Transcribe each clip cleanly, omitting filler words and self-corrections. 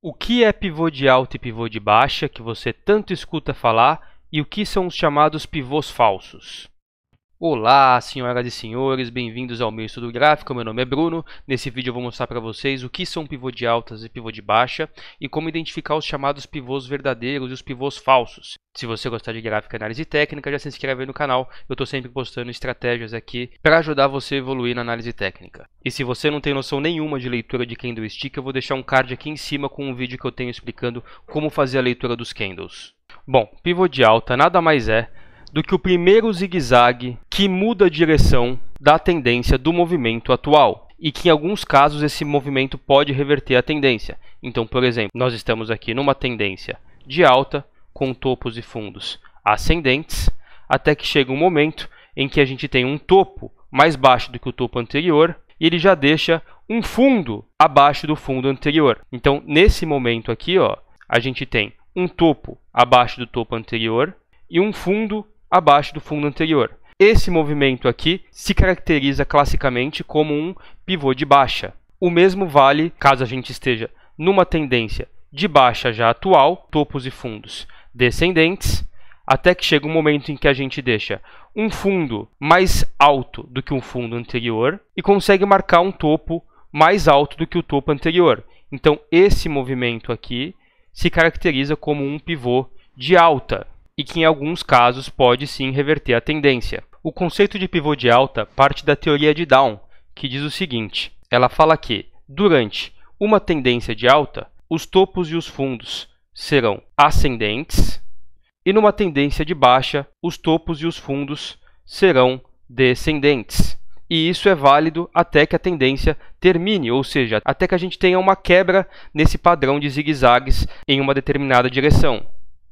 O que é pivô de alta e pivô de baixa, que você tanto escuta falar, e o que são os chamados pivôs falsos? Olá, senhoras e senhores, bem-vindos ao meu estudo gráfico. Meu nome é Bruno. Nesse vídeo eu vou mostrar para vocês o que são pivô de altas e pivô de baixa e como identificar os chamados pivôs verdadeiros e os pivôs falsos. Se você gostar de gráfica e análise técnica, já se inscreve aí no canal. Eu estou sempre postando estratégias aqui para ajudar você a evoluir na análise técnica. E se você não tem noção nenhuma de leitura de candlestick, eu vou deixar um card aqui em cima com um vídeo que eu tenho explicando como fazer a leitura dos candles. Bom, pivô de alta nada mais é do que o primeiro zigue-zague que muda a direção da tendência do movimento atual e que em alguns casos esse movimento pode reverter a tendência. Então, por exemplo, nós estamos aqui numa tendência de alta com topos e fundos ascendentes até que chega um momento em que a gente tem um topo mais baixo do que o topo anterior e ele já deixa um fundo abaixo do fundo anterior. Então, nesse momento aqui, ó, a gente tem um topo abaixo do topo anterior e um fundo abaixo do fundo anterior. Esse movimento aqui se caracteriza classicamente como um pivô de baixa. O mesmo vale caso a gente esteja numa tendência de baixa já atual, topos e fundos descendentes, até que chega um momento em que a gente deixa um fundo mais alto do que um fundo anterior e consegue marcar um topo mais alto do que o topo anterior. Então, esse movimento aqui se caracteriza como um pivô de alta e que em alguns casos pode sim reverter a tendência. O conceito de pivô de alta parte da teoria de Down, que diz o seguinte: ela fala que, durante uma tendência de alta, os topos e os fundos serão ascendentes, e numa tendência de baixa, os topos e os fundos serão descendentes. E isso é válido até que a tendência termine, ou seja, até que a gente tenha uma quebra nesse padrão de zigue-zagues em uma determinada direção.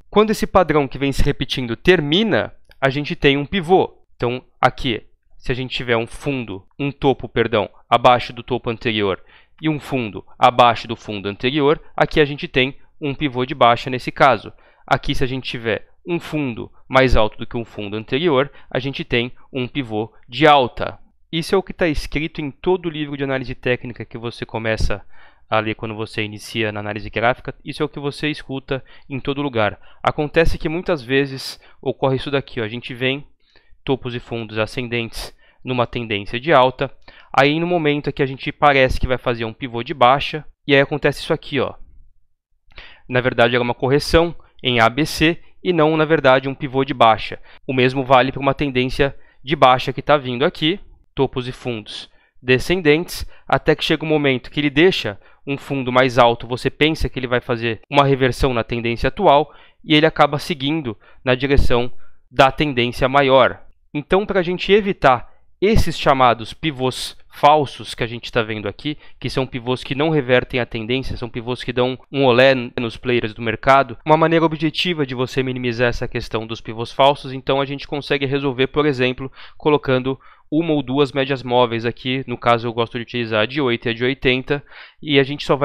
Quando esse padrão que vem se repetindo termina, a gente tem um pivô. Então, aqui, se a gente tiver um topo, abaixo do topo anterior e um fundo abaixo do fundo anterior, aqui a gente tem um pivô de baixa nesse caso. Aqui, se a gente tiver um fundo mais alto do que um fundo anterior, a gente tem um pivô de alta. Isso é o que está escrito em todo o livro de análise técnica que você começa a ler quando você inicia na análise gráfica. Isso é o que você escuta em todo lugar. Acontece que muitas vezes ocorre isso daqui, ó. A gente vem topos e fundos ascendentes numa tendência de alta, aí no momento que a gente parece que vai fazer um pivô de baixa, e aí acontece isso aqui, ó. Na verdade era uma correção em ABC e não, na verdade, um pivô de baixa. O mesmo vale para uma tendência de baixa que está vindo aqui, topos e fundos descendentes, até que chega um momento que ele deixa um fundo mais alto, você pensa que ele vai fazer uma reversão na tendência atual e ele acaba seguindo na direção da tendência maior. Então, para a gente evitar esses chamados pivôs falsos que a gente está vendo aqui, que são pivôs que não revertem a tendência, são pivôs que dão um olé nos players do mercado, uma maneira objetiva de você minimizar essa questão dos pivôs falsos, então a gente consegue resolver, por exemplo, colocando uma ou duas médias móveis aqui, no caso eu gosto de utilizar a de 8 e a de 80, e a gente só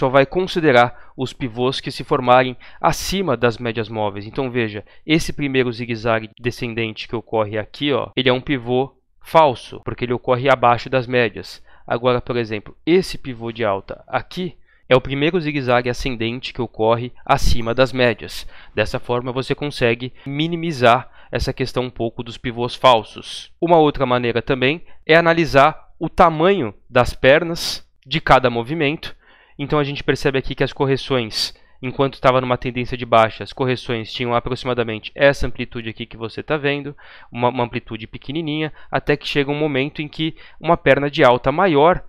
vai considerar os pivôs que se formarem acima das médias móveis. Então veja, esse primeiro zigue-zague descendente que ocorre aqui, ó, ele é um pivô falso, porque ele ocorre abaixo das médias. Agora, por exemplo, esse pivô de alta aqui é o primeiro zigue-zague ascendente que ocorre acima das médias. Dessa forma você consegue minimizar essa questão um pouco dos pivôs falsos. Uma outra maneira também é analisar o tamanho das pernas de cada movimento. Então a gente percebe aqui que as correções, enquanto estava numa tendência de baixa, as correções tinham aproximadamente essa amplitude aqui que você está vendo, uma amplitude pequenininha, até que chega um momento em que uma perna de alta maior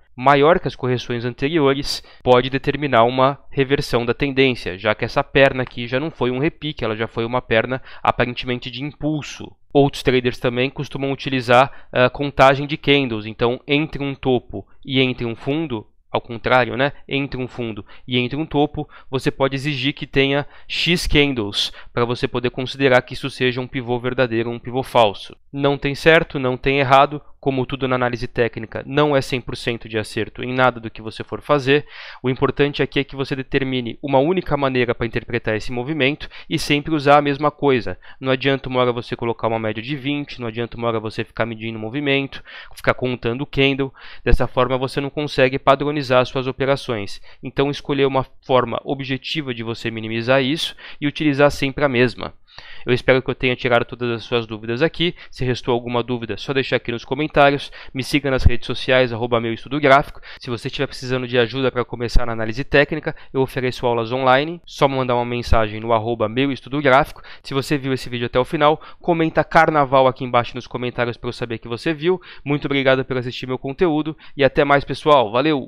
que as correções anteriores, pode determinar uma reversão da tendência, já que essa perna aqui já não foi um repique, ela já foi uma perna aparentemente de impulso. Outros traders também costumam utilizar a contagem de candles, então entre um topo e entre um fundo, ao contrário, né? Entre um fundo e entre um topo, você pode exigir que tenha X candles, para você poder considerar que isso seja um pivô verdadeiro ou um pivô falso. Não tem certo, não tem errado, como tudo na análise técnica, não é 100% de acerto em nada do que você for fazer. O importante aqui é que você determine uma única maneira para interpretar esse movimento e sempre usar a mesma coisa. Não adianta uma hora você colocar uma média de 20, não adianta uma hora você ficar medindo o movimento, ficar contando o candle. Dessa forma você não consegue padronizar as suas operações. Então escolher uma forma objetiva de você minimizar isso e utilizar sempre a mesma. Eu espero que eu tenha tirado todas as suas dúvidas aqui. Se restou alguma dúvida, só deixar aqui nos comentários. Me siga nas redes sociais, @meuestudográfico. Se você estiver precisando de ajuda para começar na análise técnica, eu ofereço aulas online. Só mandar uma mensagem no @meuestudográfico. Se você viu esse vídeo até o final, comenta carnaval aqui embaixo nos comentários para eu saber que você viu. Muito obrigado por assistir meu conteúdo e até mais, pessoal. Valeu!